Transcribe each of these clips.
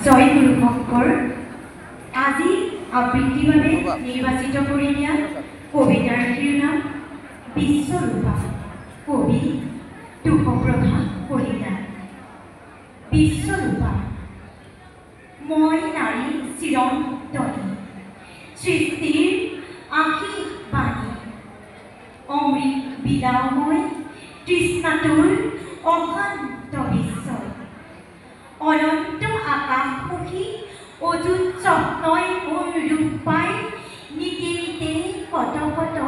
জয় গুৰু শংকৰ। আজি আবৃত্তিৰ বাবে নিৰ্বাচিত কৰি দিয়া কবিতাৰ্থীৰ নাম বিশ্বৰূপা। কবি তুষপ্ৰভা কলিতা। বিশ্বৰূপা। মই নাৰী চিৰন্তনী, সৃষ্টিৰ আশীষ বাণী, অমৃত বিলাও মই তৃষ্ণাটোৰ অশান্ত বিশ্বই। অনন্ত আকাশমুখী অযুত স্বপ্নই মোৰ ৰূপ পাই নীতি নীতে কত কত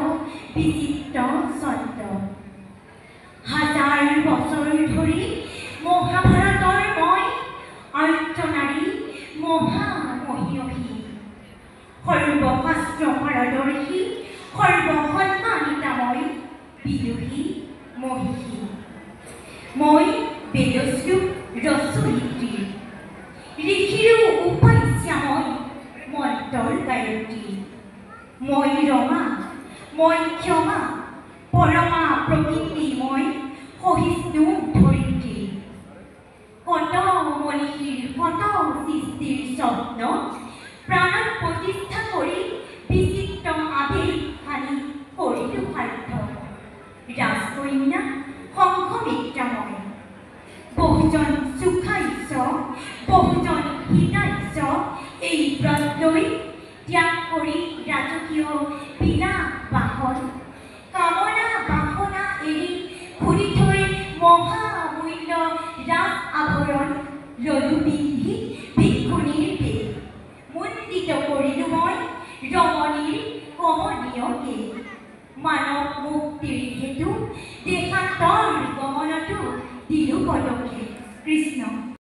বিচিত্ৰ ছন্দ। হাজাৰ বছৰ ধৰি মহাভাৰতৰ মই আৰ্যনাৰী মহামহীয়সী, সৰ্বশাস্ত্ৰ পাৰদৰ্শী সৰ্বসন্মানিতা মই বিদুষী মহিষী। মই বেদস্যুক ৰচয়িত্ৰী, ঋষিৰো উপাস্যা মই মন্ত্ৰৰ গায়ত্ৰী। মই ৰমা, মই ক্ষমা, পৰমা প্ৰকৃতি মই সহিষ্ণু ধৰিত্ৰী। কত মনীষীৰ কত সৃষ্টিৰ স্বপ্ন প্ৰাণত প্ৰতিষ্ঠা কৰি বিচিত্ৰ আবেগ সানি কৰিলো সাৰ্থক। ৰাজকন্যা সংঘমিত্ৰা মই, বহুজন সুখাস্য বহুজন হিতাস্য এই ব্ৰত লৈ ত্যাগ কৰি ৰাজকীয় বিলাস বাহন কামনা বাসনা এৰি ঘূৰি থৈ মহামূল্য ৰাজ আভৰণ ললো পিন্ধি